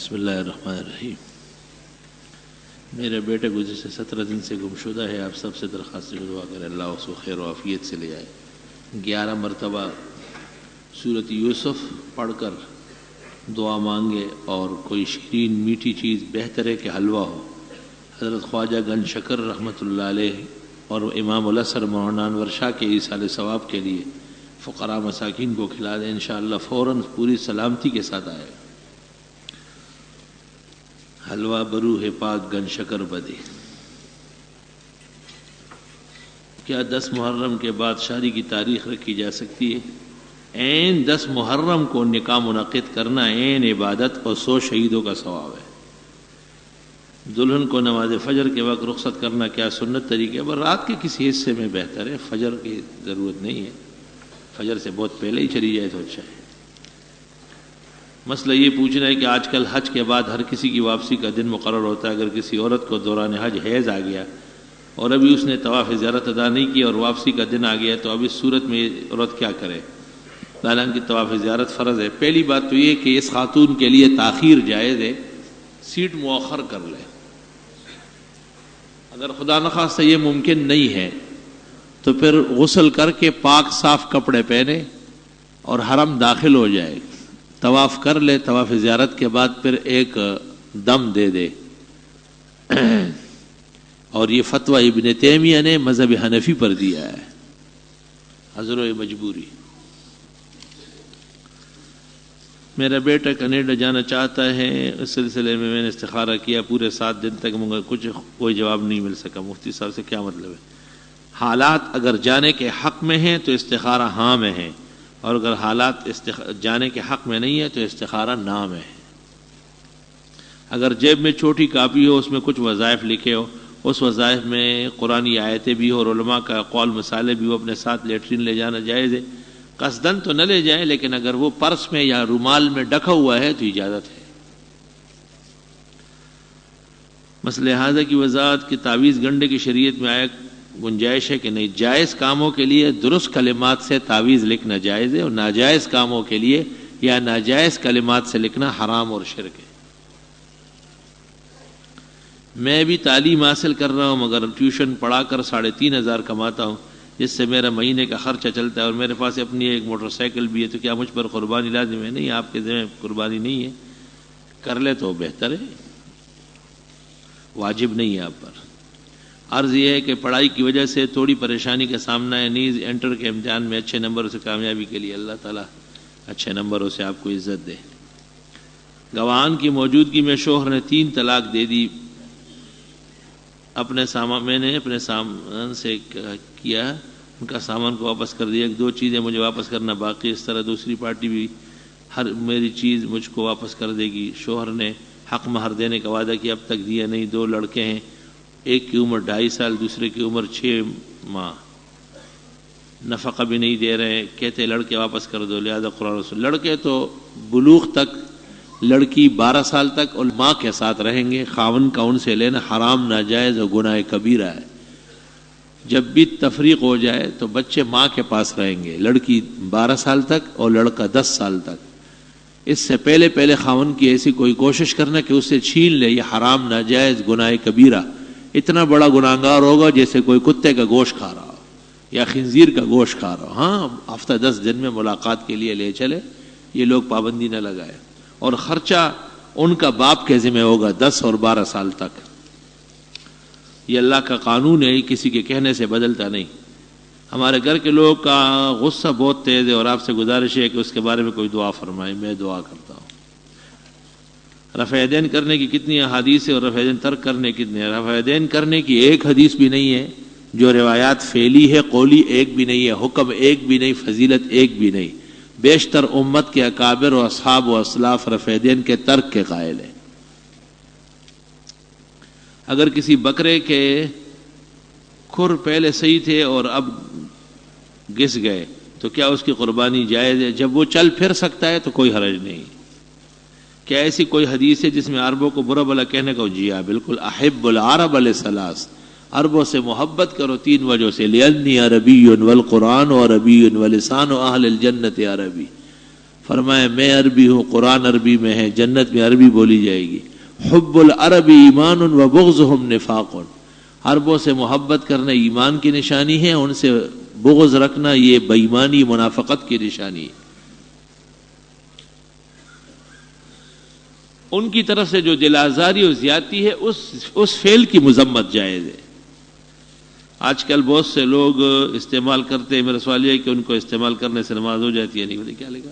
بسم اللہ الرحمن الرحیم۔ میرے بیٹے گزشتہ 17 دن سے گمشدہ ہے، آپ سب سے درخواست دعا کریں اللہ اس کو خیر و عافیت سے لے آئے۔ 11 مرتبہ سورۃ یوسف پڑھ کر دعا مانگے، اور کوئی شیرین میٹھی چیز بہتر ہے کہ حلوہ ہو۔ حضرت خواجہ گنج شکر رحمۃ اللہ علیہ اور امام الاثر مولانا انور شاہ کے ایصال ثواب کے لیے فقراء مساکین کو کھلا دیں، انشاءاللہ فوراً پوری سلامتی کے ساتھ آئے۔ حلوہ بروح پاک گن شکر بدے۔ کیا 10 محرم کے بعد شادی کی تاریخ رکھی جا سکتی ہے؟ عین 10 محرم کو نکاح منعقد کرنا عین عبادت اور 100 شہیدوں کا ثواب ہے۔ دلہن کو نماز فجر کے وقت رخصت کرنا کیا سنت طریقہ ہے؟ پر رات کے کسی حصے میں بہتر ہے، فجر کی ضرورت نہیں ہے، فجر سے بہت پہلے ہی چلی جائے تو اچھا ہے۔ مسئلہ یہ پوچھنا ہے کہ آج کل حج کے بعد ہر کسی کی واپسی کا دن مقرر ہوتا ہے۔ اگر کسی عورت کو دوران حج حیض آ گیا اور ابھی اس نے طواف زیارت ادا نہیں کی اور واپسی کا دن آ گیا تو اب اس صورت میں عورت کیا کرے؟ حالانکہ طواف زیارت فرض ہے۔ پہلی بات تو یہ کہ اس خاتون کے لیے تاخیر جائز ہے، سیٹ مؤخر کر لے۔ اگر خدا نخواستہ یہ ممکن نہیں ہے تو پھر غسل کر کے پاک صاف کپڑے پہنے اور حرم داخل ہو جائے، طواف کر لے، طواف زیارت کے بعد پھر ایک دم دے دے۔ اور یہ فتویٰ ابن تیمیہ نے مذہب حنفی پر دیا ہے، عذر و مجبوری۔ میرا بیٹا کینیڈا جانا چاہتا ہے، اس سلسلے میں نے استخارہ کیا، پورے 7 دن تک مگر کوئی جواب نہیں مل سکا۔ مفتی صاحب سے کیا مطلب ہے؟ حالات اگر جانے کے حق میں ہیں تو استخارہ ہاں میں ہے، اور اگر حالات جانے کے حق میں نہیں ہے تو استخارہ نہ میں ہے۔ اگر جیب میں چھوٹی کاپی ہو، اس میں کچھ وظائف لکھے ہو، اس وظائف میں قرآنی آیتیں بھی ہو اور علماء کا قول مسائل بھی ہو، اپنے ساتھ لیٹرین لے جانا جائز ہے۔ قصدن تو نہ لے جائیں، لیکن اگر وہ پرس میں یا رومال میں ڈھکا ہوا ہے تو اجازت ہے۔ مسئلہ حاضہ کی وضاحت کہ تعویذ گنڈے کی شریعت میں آیا گنجائش ہے کہ نہیں؟ جائز کاموں کے لیے درست کلمات سے تعویذ لکھنا جائز ہے، اور ناجائز کاموں کے لیے یا ناجائز کلمات سے لکھنا حرام اور شرک ہے۔ میں بھی تعلیم حاصل کر رہا ہوں، مگر ٹیوشن پڑھا کر 3500 کماتا ہوں، جس سے میرا مہینے کا خرچہ چلتا ہے، اور میرے پاس اپنی ایک موٹر سائیکل بھی ہے، تو کیا مجھ پر قربانی لازم ہے؟ نہیں، آپ کے ذمہ قربانی نہیں ہے، کر لے تو بہتر ہے، واجب نہیں ہے آپ پر۔ عرض یہ ہے کہ پڑھائی کی وجہ سے تھوڑی پریشانی کا سامنا ہے، نیز انٹر کے امتحان میں اچھے نمبروں سے کامیابی کے لیے اللہ تعالیٰ اچھے نمبروں سے آپ کو عزت دے۔ گواہان کی موجودگی میں شوہر نے 3 طلاق دے دی۔ میں نے اپنے سامان سے کیا، ان کا سامان کو واپس کر دیا۔ 2 چیزیں مجھے واپس کرنا باقی، اس طرح دوسری پارٹی بھی ہر میری چیز مجھ کو واپس کر دے گی۔ شوہر نے حق مہر دینے کا وعدہ کیا، اب تک دیا نہیں۔ 2 لڑکے ہیں، ایک کی عمر 2.5 سال، دوسرے کی عمر 6 ماہ، نفقہ بھی نہیں دے رہے، کہتے لڑکے واپس کر دو، لہذا قرآن رسول۔ لڑکے تو بلوغ تک، لڑکی 12 سال تک اور ماں کے ساتھ رہیں گے، خاون کا ان سے لینا حرام، ناجائز اور گناہ کبیرہ ہے۔ جب بھی تفریق ہو جائے تو بچے ماں کے پاس رہیں گے، لڑکی 12 سال تک اور لڑکا 10 سال تک۔ اس سے پہلے خاون کی ایسی کوئی کوشش کرنا کہ اسے چھین لے، یہ حرام، ناجائز، گناہ کبیرہ۔ اتنا بڑا گناہگار ہوگا جیسے کوئی کتے کا گوشت کھا رہا ہو یا خنزیر کا گوشت کھا رہا ہو۔ ہاں، ہفتہ 10 دن میں ملاقات کے لیے لے چلے، یہ لوگ پابندی نہ لگائے، اور خرچہ ان کا باپ کے ذمہ ہوگا 10 اور 12 سال تک۔ یہ اللہ کا قانون ہے، کسی کے کہنے سے بدلتا نہیں۔ ہمارے گھر کے لوگ کا غصہ بہت تیز ہے، اور آپ سے گزارش ہے کہ اس کے بارے میں کوئی دعا فرمائے، میں دعا کرتا ہوں۔ رفع یدین کرنے کی کتنی احادیث ہے اور رفع یدین ترک کرنے کتنے ہیں؟ رفع یدین کرنے کی ایک حدیث بھی نہیں ہے، جو روایات فعلی ہے، قولی ایک بھی نہیں ہے، حکم ایک بھی نہیں، فضیلت ایک بھی نہیں۔ بیشتر امت کے اکابر و اصحاب و اسلاف رفع یدین کے ترک کے قائل ہیں۔ اگر کسی بکرے کے کھر پہلے صحیح تھے اور اب گس گئے تو کیا اس کی قربانی جائز ہے؟ جب وہ چل پھر سکتا ہے تو کوئی حرج نہیں۔ کیا ایسی کوئی حدیث ہے جس میں عربوں کو برا بھلا کہنے کو؟ جی ہاں، بالکل۔ احب العرب لثلاث، عربوں سے محبت کرو 3 وجہ سے، لأنی عربی والقرآن عربی ولسان اہل الجنت عربی، فرمایا میں عربی ہوں، قرآن عربی میں ہے، جنت میں عربی بولی جائے گی۔ حب العرب ایمان و بغضهم نفاق، عربوں سے محبت کرنا ایمان کی نشانی ہے، ان سے بغض رکھنا یہ بے ایمانی منافقت کی نشانی ہے۔ ان کی طرف سے جو دل آزاری اور زیادتی ہے اس فعل کی مذمت جائز ہے۔ آج کل بہت سے لوگ استعمال کرتے ہیں، میرا سوال یہ ہے کہ ان کو استعمال کرنے سے نماز ہو جاتی ہے؟ نہیں پتہ کیا لکھا۔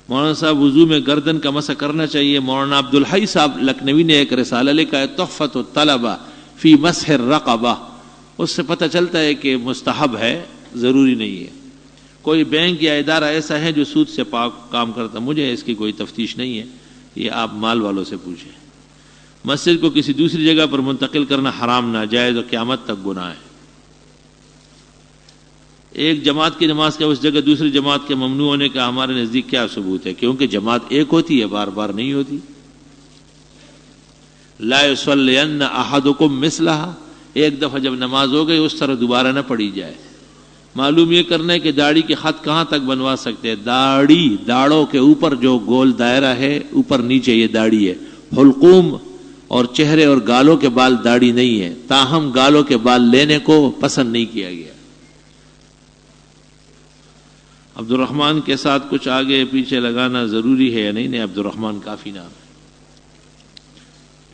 مولانا صاحب وضو میں گردن کا مسح کرنا چاہیے۔ مولانا عبدالحی صاحب لکھنوی نے ایک رسالہ لکھا ہے تحفۃ الطلبہ فی مسح الرقبہ، اس سے پتہ چلتا ہے کہ مستحب ہے، ضروری نہیں ہے۔ کوئی بینک یا ادارہ ایسا ہے جو سود سے پاک کام کرتا، مجھے اس کی کوئی تفتیش نہیں ہے، یہ آپ مال والوں سے پوچھیں۔ مسجد کو کسی دوسری جگہ پر منتقل کرنا حرام، ناجائز اور قیامت تک گناہ ہے۔ ایک جماعت کی نماز کا اس جگہ دوسری جماعت کے ممنوع ہونے کا ہمارے نزدیک کیا ثبوت ہے؟ کیونکہ جماعت ایک ہوتی ہے، بار بار نہیں ہوتی۔ لا یصلین احدکم مثلھا، ایک دفعہ جب نماز ہو گئی اس طرح دوبارہ نہ پڑھی جائے۔ معلوم یہ کرنا ہے کہ داڑھی کے خط کہاں تک بنوا سکتے ہیں؟ داڑھوں کے اوپر جو گول دائرہ ہے، اوپر نیچے یہ داڑھی ہے۔ حلقوم اور چہرے اور گالوں کے بال داڑھی نہیں ہے، تاہم گالوں کے بال لینے کو پسند نہیں کیا گیا۔ عبد الرحمن کے ساتھ کچھ آگے پیچھے لگانا ضروری ہے یا نہیں؟ نہیں، عبد الرحمن کافی نام ہے۔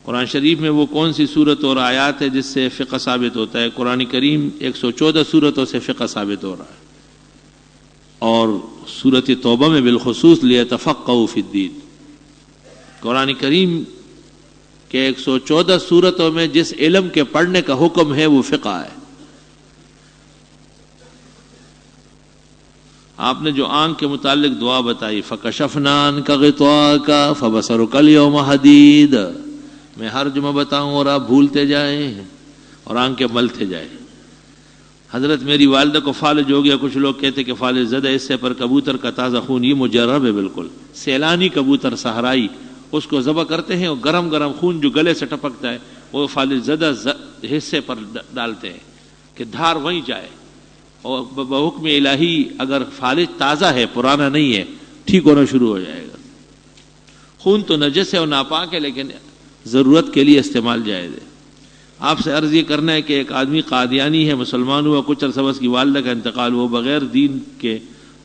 قرآن شریف میں وہ کون سی صورت اور آیات ہے جس سے فقہ ثابت ہوتا ہے؟ قرآن کریم 114 صورتوں سے فقہ ثابت ہو رہا ہے، اور سورۃ توبہ میں بالخصوص لیتفقہوا فی الدین۔ قرآن کریم کہ 114 صورتوں میں جس علم کے پڑھنے کا حکم ہے وہ فقہ ہے۔ آپ نے جو آنکھ کے متعلق دعا بتائی، فَكَشَفْنَا عَنْكَ غِطَاءَكَ فَبَصَرُكَ الْيَوْمَ حَدِيدٌ، میں ہر جمعہ بتاؤں اور آپ بھولتے جائیں اور آنکھیں ملتے جائیں۔ حضرت میری والدہ کو فالج ہو گیا، کچھ لوگ کہتے کہ فالج زدہ حصے پر کبوتر کا تازہ خون، یہ مجرب ہے بالکل، سیلانی کبوتر صحرائی، اس کو ذبح کرتے ہیں اور گرم گرم خون جو گلے سے ٹپکتا ہے وہ فالج زدہ حصے پر ڈالتے ہیں کہ دھار وہیں جائے، اور بحکم الہی اگر فالج تازہ ہے، پرانا نہیں ہے، ٹھیک ہونا شروع ہو جائے گا۔ خون تو نجس ہے اور ناپاک ہے، لیکن ضرورت کے لیے استعمال جائز ہے۔ آپ سے عرض یہ کرنا ہے کہ ایک آدمی قادیانی ہے، مسلمان ہوا، کچھ عرصہ اس کی والدہ کا انتقال، وہ بغیر دین کے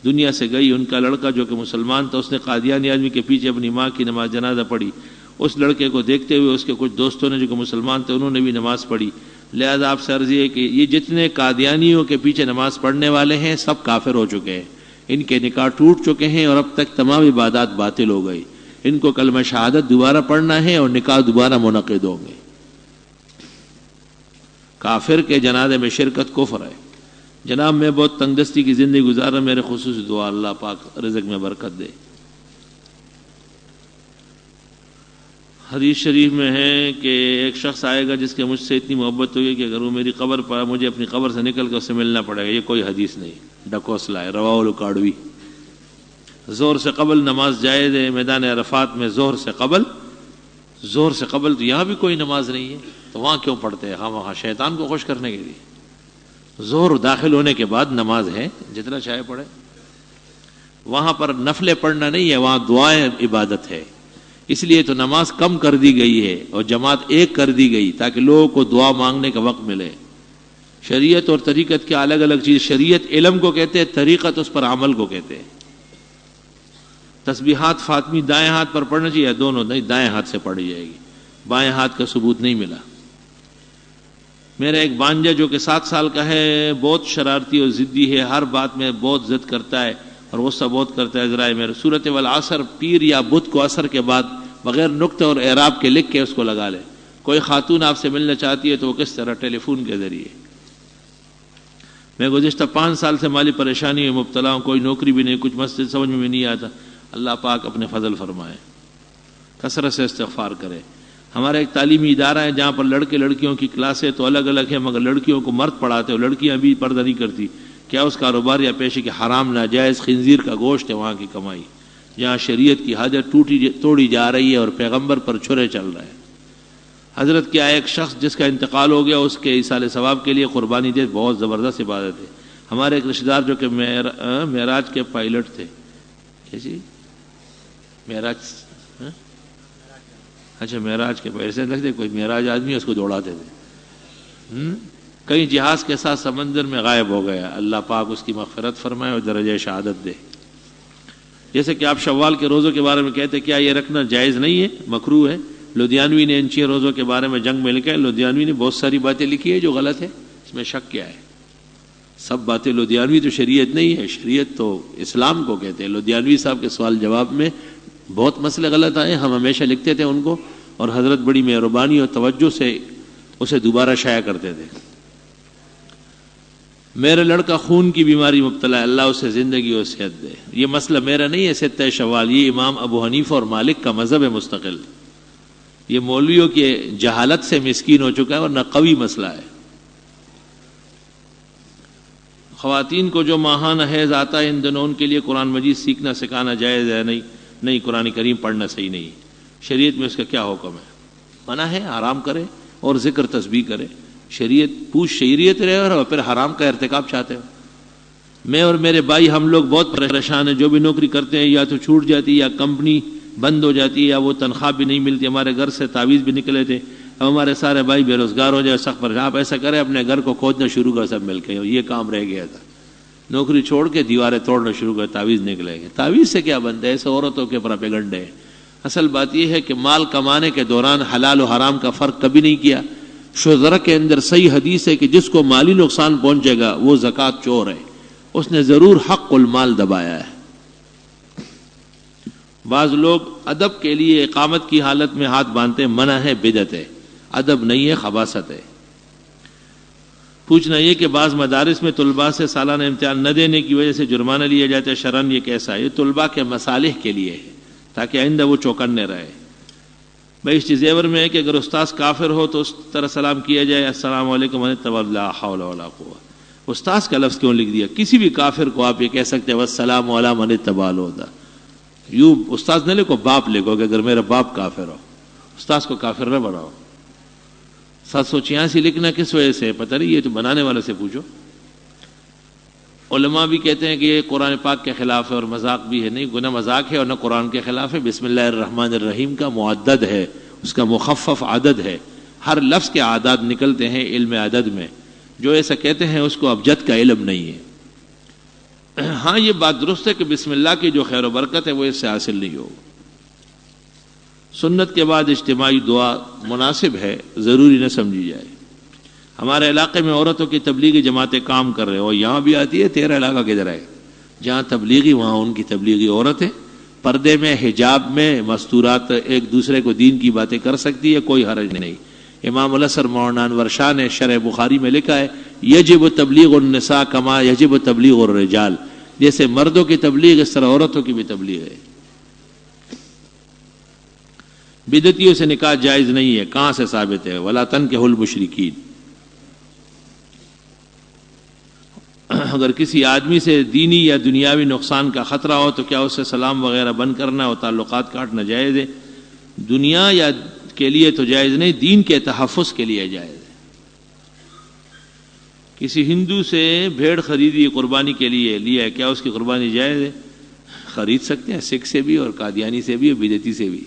دنیا سے گئی۔ ان کا لڑکا جو کہ مسلمان تھا، اس نے قادیانی آدمی کے پیچھے اپنی ماں کی نماز جنازہ پڑھی۔ اس لڑکے کو دیکھتے ہوئے اس کے کچھ دوستوں نے جو کہ مسلمان تھے، انہوں نے بھی نماز پڑھی۔ لہذا آپ سے عرض یہ ہے کہ یہ جتنے قادیانیوں کے پیچھے نماز پڑھنے والے ہیں سب کافر ہو چکے ہیں، ان کے نکاح ٹوٹ چکے ہیں اور اب تک تمام عبادات باطل ہو گئی۔ ان کو کلمہ شہادت دوبارہ پڑھنا ہے اور نکاح دوبارہ منعقد ہوں گے۔ کافر کے جنازے میں شرکت کفر ہے۔ جناب میں بہت تنگ دستی کی زندگی گزار رہا ہوں، میرے خصوصی دعا اللہ پاک رزق میں برکت دے۔ حدیث شریف میں ہے کہ ایک شخص آئے گا جس کے مجھ سے اتنی محبت ہوگی کہ اگر وہ میری قبر پر، مجھے اپنی قبر سے نکل کر اس سے ملنا پڑے گا۔ یہ کوئی حدیث نہیں، ڈکوسلا ہے، رواہ الکاڑوی۔ زہر سے قبل نماز جائز ہے میدان عرفات میں، زہر سے قبل تو یہاں بھی کوئی نماز نہیں ہے، تو وہاں کیوں پڑھتے ہیں؟ وہاں شیطان کو خوش کرنے کے لیے۔ زہر داخل ہونے کے بعد نماز ہے، جتنا چاہے پڑھے۔ وہاں پر نفلیں پڑھنا نہیں ہے، وہاں دعائیں عبادت ہے، اس لیے تو نماز کم کر دی گئی ہے اور جماعت ایک کر دی گئی تاکہ لوگوں کو دعا مانگنے کا وقت ملے۔ شریعت اور طریقت کے الگ الگ چیز، شریعت علم کو کہتے ہیں، طریقت اس پر عمل کو کہتے ہیں۔ تسبیحات فاطمی دائیں ہاتھ پر پڑھنا چاہیے، دونوں نہیں، دائیں ہاتھ سے پڑھی جائے گی، بائیں ہاتھ کا ثبوت نہیں ملا۔ میرا ایک بانجا جو کہ 7 سال کا ہے، بہت شرارتی اور ضدی ہے، ہر بات میں بہت ضد کرتا ہے اور غصہ بہت کرتا ہے۔ ذرائع میرے سورۃ والعصر پیر یا بدھ کو عصر کے بعد بغیر نقطہ اور اعراب کے لکھ کے اس کو لگا لے۔ کوئی خاتون آپ سے ملنا چاہتی ہے تو وہ کس طرح؟ ٹیلی فون کے ذریعے۔ میں گزشتہ 5 سال سے مالی پریشانی میں مبتلا ہوں، کوئی نوکری بھی نہیں، کچھ مسجد سمجھ میں بھی نہیں آتا۔ اللہ پاک اپنے فضل فرمائے، کثرت سے استغفار کرے۔ ہمارا ایک تعلیمی ادارہ ہے جہاں پر لڑکے لڑکیوں کی کلاسیں تو الگ الگ ہیں، مگر لڑکیوں کو مرد پڑھاتے ہو، لڑکیاں بھی پردہ نہیں کرتی۔ کیا اس کاروبار یا پیشے کے حرام ناجائز خنزیر کا گوشت ہے وہاں کی کمائی، جہاں شریعت کی حد توڑی جا رہی ہے اور پیغمبر پر چھرے چل رہے ہیں۔ حضرت کیا ایک شخص جس کا انتقال ہو گیا اس کے ایصال ثواب کے لیے قربانی دے؟ بہت زبردست عبادت ہے۔ ہمارے ایک رشتہ دار جو کہ معراج کے پائلٹ تھے، جی معراج، اچھا معراج کے پیسے لگتے، کوئی معراج آدمی اس کو دوڑاتے تھے. کئی جہاز کے ساتھ سمندر میں غائب ہو گیا، اللہ پاک اس کی مغفرت فرمائے اور درجہ شہادت دے. جیسے کہ آپ شوال کے روزوں کے بارے میں کہتے کیا یہ رکھنا جائز نہیں ہے، مکروہ ہے. لدھیانوی نے ان 6 روزوں کے بارے میں جنگ میں لکھا ہے. لدھیانوی نے بہت ساری باتیں لکھی ہے جو غلط ہے، اس میں شک کیا ہے؟ سب باتیں لدھیانوی تو شریعت نہیں ہے، شریعت تو اسلام کو کہتے ہیں. لدھیانوی صاحب کے سوال جواب میں بہت مسئلے غلط آئے، ہم ہمیشہ لکھتے تھے ان کو، اور حضرت بڑی مہربانی اور توجہ سے اسے دوبارہ شائع کرتے تھے. میرا لڑکا خون کی بیماری مبتلا ہے، اللہ اسے زندگی اور صحت دے. یہ مسئلہ میرا نہیں ہے 7 شوال، یہ امام ابو حنیفہ اور مالک کا مذہب ہے مستقل. یہ مولویوں کی جہالت سے مسکین ہو چکا ہے، ورنہ قوی مسئلہ ہے. خواتین کو جو ماہانہ حیض آتا ہے ان دنوں ان کے لیے قرآن مجید سیکھنا سکھانا جائز ہے؟ نہیں قرآن کریم پڑھنا صحیح نہیں. شریعت میں اس کا کیا حکم ہے؟ منع ہے، آرام کرے اور ذکر تسبیح کرے. شریعت رہے اور پھر حرام کا ارتکاب چاہتے ہو. میں اور میرے بھائی ہم لوگ بہت پریشان ہیں. جو بھی نوکری کرتے ہیں یا تو چھوٹ جاتی یا کمپنی بند ہو جاتی ہے یا وہ تنخواہ بھی نہیں ملتی. ہمارے گھر سے تعویذ بھی نکلے تھے. اب ہمارے سارے بھائی بے روزگار ہو جائے سخت پر. آپ ایسا کریں اپنے گھر کو کھودنا شروع کر سب مل کے. یہ کام رہ گیا تھا، نوکری چھوڑ کے دیواریں توڑنا شروع کر، تعویذ نکلے گے. تعویذ سے کیا بنتا ہے؟ ایسے عورتوں کے پراپیگنڈے ہیں. اصل بات یہ ہے کہ مال کمانے کے دوران حلال و حرام کا فرق کبھی نہیں کیا. شذرہ کے اندر صحیح حدیث ہے کہ جس کو مالی نقصان پہنچے گا وہ زکوٰۃ چور ہے، اس نے ضرور حق المال دبایا ہے. بعض لوگ ادب کے لیے اقامت کی حالت میں ہاتھ باندھتے ہیں، منع ہے، بدعت ہے. ادب نہیں ہے، خباثت ہے. پوچھنا یہ کہ بعض مدارس میں طلباء سے سالانہ امتحان نہ دینے کی وجہ سے جرمانہ لیا جاتا ہے، شرعاً یہ کیسا ہے؟ یہ طلباء کے مصالح کے لیے ہے تاکہ آئندہ وہ چوکنے رہے. بھائی اس زیور میں ہے کہ اگر استاذ کافر ہو تو اس طرح سلام کیا جائے، السلام علیکم ورحمۃ اللہ، لا حول ولا قوة. استاذ کا لفظ کیوں لکھ دیا؟ کسی بھی کافر کو آپ یہ کہہ سکتے ہیں والسلام علی من اتبع الہدی. یوں استاذ نہ لکھو، باپ لکھو کہ اگر میرا باپ کافر ہو. استاذ کو کافر نہ بناؤ. 786 لکھنا کس وجہ سے پتہ نہیں، یہ تو بنانے والے سے پوچھو. علماء بھی کہتے ہیں کہ یہ قرآن پاک کے خلاف ہے اور مذاق بھی ہے. نہیں، گناہ مذاق ہے اور نہ قرآن کے خلاف ہے. بسم اللہ الرحمن الرحیم کا معدد ہے، اس کا مخفف عدد ہے. ہر لفظ کے اعداد نکلتے ہیں علم عدد میں. جو ایسا کہتے ہیں اس کو ابجد کا علم نہیں ہے. ہاں یہ بات درست ہے کہ بسم اللہ کی جو خیر و برکت ہے وہ اس سے حاصل نہیں ہوگا. سنت کے بعد اجتماعی دعا مناسب ہے، ضروری نہ سمجھی جائے. ہمارے علاقے میں عورتوں کی تبلیغی جماعتیں کام کر رہے ہیں، اور یہاں بھی آتی ہے. تیرا علاقہ کدھر ہے؟ جہاں تبلیغی وہاں ان کی تبلیغی عورتیں پردے میں، حجاب میں، مستورات ایک دوسرے کو دین کی باتیں کر سکتی ہے، کوئی حرج نہیں. امام الاسر مولانا انور شاہ نے شرح بخاری میں لکھا ہے یجب تبلیغ النساء کما یجب تبلیغ الرجال. جیسے مردوں کی تبلیغ اس طرح عورتوں کی بھی تبلیغ ہے. بدعتیوں سے نکاح جائز نہیں ہے. کہاں سے ثابت ہے؟ ولا تنکحوا المشرکین. اگر کسی آدمی سے دینی یا دنیاوی نقصان کا خطرہ ہو تو کیا اس سے سلام وغیرہ بند کرنا اور تعلقات کاٹنا جائز ہے؟ دنیا یا کے لیے تو جائز نہیں، دین کے تحفظ کے لیے جائز ہے. کسی ہندو سے بھیڑ خریدی قربانی کے لیے لیا ہے، کیا اس کی قربانی جائز ہے؟ خرید سکتے ہیں، سکھ سے بھی اور قادیانی سے بھی اور بدعتی سے بھی.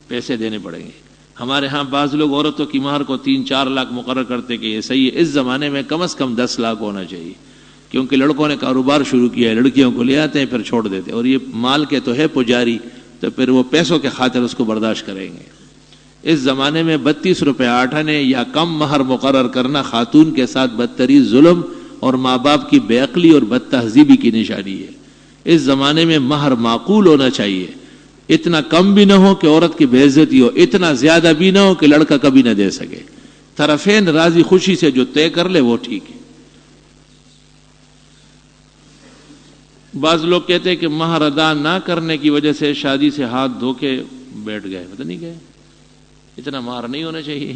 پیسے دینے پڑیں گے. ہمارے ہاں بعض لوگ عورتوں کی مہر کو 3-4 لاکھ مقرر کرتے کہ یہ صحیح ہے. اس زمانے میں کم از کم 10 لاکھ ہونا چاہیے، کیونکہ لڑکوں نے کاروبار شروع کیا ہے. لڑکیوں کو لے آتے ہیں پھر چھوڑ دیتے ہیں، اور یہ مال کے تو ہے پجاری، تو پھر وہ پیسوں کے خاطر اس کو برداشت کریں گے. اس زمانے میں 32 روپے آٹھانے یا کم مہر مقرر کرنا خاتون کے ساتھ بدترین ظلم اور ماں باپ کی بے عقلی اور بد تہذیبی کی نشانی ہے. اس زمانے میں مہر معقول ہونا چاہیے، اتنا کم بھی نہ ہو کہ عورت کی بے عزتی ہو، اتنا زیادہ بھی نہ ہو کہ لڑکا کبھی نہ دے سکے. طرفین راضی خوشی سے جو طے کر لے وہ ٹھیک ہے. بعض لوگ کہتے ہیں کہ مہر ادا نہ کرنے کی وجہ سے شادی سے ہاتھ دھو کے بیٹھ گئے. پتہ نہیں گئے، اتنا مہر نہیں ہونا چاہیے.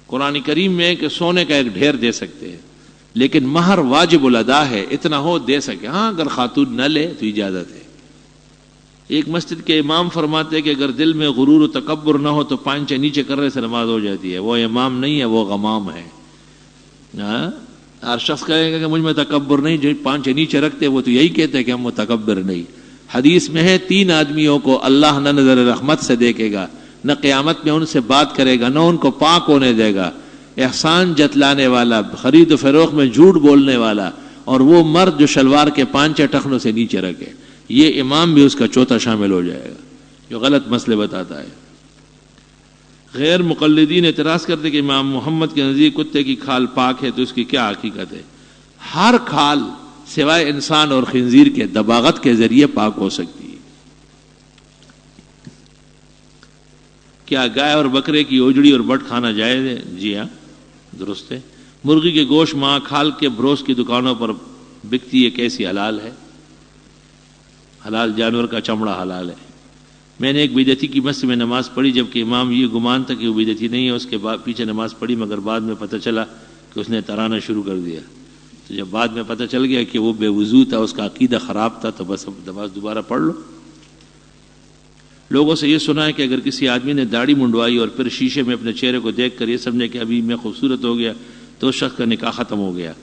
قرآن کریم میں کہ سونے کا ایک ڈھیر دے سکتے ہیں، لیکن مہر واجب الادا ہے، اتنا ہو دے سکے. ہاں اگر خاتون نہ لے تو اجازت ہے. ایک مسجد کے امام فرماتے ہیں کہ اگر دل میں غرور و تکبر نہ ہو تو پانچے نیچے کرنے سے نماز ہو جاتی ہے. وہ امام نہیں ہے، وہ غمام ہے. ہر شخص کہے گا کہ مجھ میں تکبر نہیں، جو پانچ نیچے رکھتے وہ تو یہی کہتے ہیں کہ ہم متکبر نہیں۔ حدیث میں ہے 3 آدمیوں کو اللہ نہ نظر رحمت سے دیکھے گا، نہ قیامت میں ان سے بات کرے گا، نہ ان کو پاک ہونے دے گا۔ احسان جتلانے والا، خرید و فروخت میں جھوٹ بولنے والا، اور وہ مرد جو شلوار کے 5 ٹخنوں سے نیچے رکھے۔ یہ امام بھی اس کا چوتھا شامل ہو جائے گا جو غلط مسئلے بتاتا ہے۔ غیر مقلدین اعتراض کرتے کہ امام محمد کے نزدیک کتے کی کھال پاک ہے، تو اس کی کیا حقیقت ہے؟ ہر کھال سوائے انسان اور خنزیر کے دباغت کے ذریعے پاک ہو سکتی ہے۔ کیا گائے اور بکرے کی اوجڑی اور بٹ کھانا جائز ہے؟ جی ہاں، درست ہے۔ مرغی کے گوشت ماں کھال کے بروس کی دکانوں پر بکتی ہے، کیسی حلال ہے؟ حلال جانور کا چمڑا حلال ہے۔ میں نے ایک بدعتی کی مسجد میں نماز پڑھی، جبکہ امام یہ گمان تھا کہ وہ بدعتی نہیں ہے، اس کے بعد پیچھے نماز پڑھی، مگر بعد میں پتہ چلا کہ اس نے ترانا شروع کر دیا۔ تو جب بعد میں پتہ چل گیا کہ وہ بے وضو تھا، اس کا عقیدہ خراب تھا، تو بس اب نماز دوبارہ پڑھ لو۔ لوگوں سے یہ سنا ہے کہ اگر کسی آدمی نے داڑھی منڈوائی اور پھر شیشے میں اپنے چہرے کو دیکھ کر یہ سمجھے کہ ابھی میں خوبصورت ہو گیا، تو اس شخص کا نکاح ختم ہو گیا۔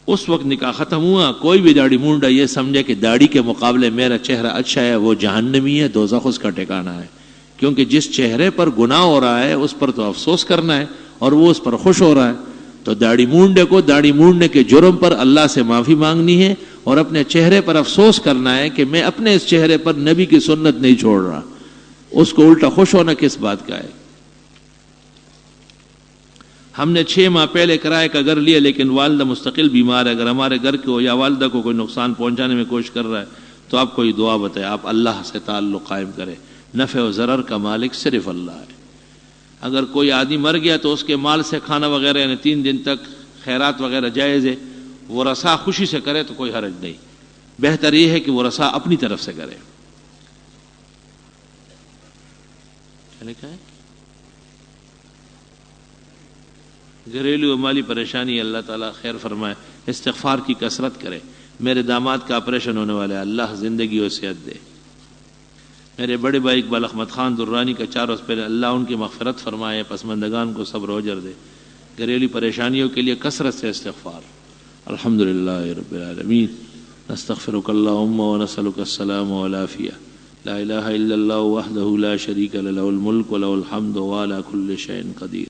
اس وقت نکاح ختم ہوا۔ کوئی بھی داڑھی مونڈا یہ سمجھے کہ داڑھی کے مقابلے میرا چہرہ اچھا ہے، وہ جہنمی ہے، دوزخ اس کا ٹھکانہ ہے۔ کیونکہ جس چہرے پر گناہ ہو رہا ہے اس پر تو افسوس کرنا ہے، اور وہ اس پر خوش ہو رہا ہے۔ تو داڑھی مونڈے کو داڑھی مونڈنے کے جرم پر اللہ سے معافی مانگنی ہے، اور اپنے چہرے پر افسوس کرنا ہے کہ میں اپنے اس چہرے پر نبی کی سنت نہیں چھوڑ رہا۔ اس کو الٹا خوش ہونا کس بات کا ہے؟ ہم نے 6 ماہ پہلے کرائے کا گھر لیا، لیکن والدہ مستقل بیمار ہے۔ اگر ہمارے گھر کو یا والدہ کو کوئی نقصان پہنچانے میں کوشش کر رہا ہے تو آپ کوئی دعا بتائیں۔ آپ اللہ سے تعلق قائم کریں، نفع و ضرر کا مالک صرف اللہ ہے۔ اگر کوئی آدمی مر گیا تو اس کے مال سے کھانا وغیرہ، یعنی 3 دن تک خیرات وغیرہ جائز ہے۔ وہ رسا خوشی سے کرے تو کوئی حرج نہیں، بہتر یہ ہے کہ وہ رسا اپنی طرف سے کرے۔ کیا لکھا ہے؟ گھریلو و مالی پریشانی، اللہ تعالیٰ خیر فرمائے۔ استغفار کی کثرت کرے۔ میرے داماد کا آپریشن ہونے والا ہے، اللہ زندگی و صحت دے۔ میرے بڑے بھائی اقبال احمد خان درانی کا 4 روز پہلے، اللہ ان کی مغفرت فرمائے، پسماندگان کو صبر و اجر دے۔ گھریلو پریشانیوں کے لیے کثرت سے استغفار۔ الحمدللہ رب العالمین، نستغفرک اللہم ونسألک السلام والعافیہ، لا الہ الا اللہ وحدہ لا شریک لہ، لہ الملک و لہ الحمد وعلی کل شیء قدیر۔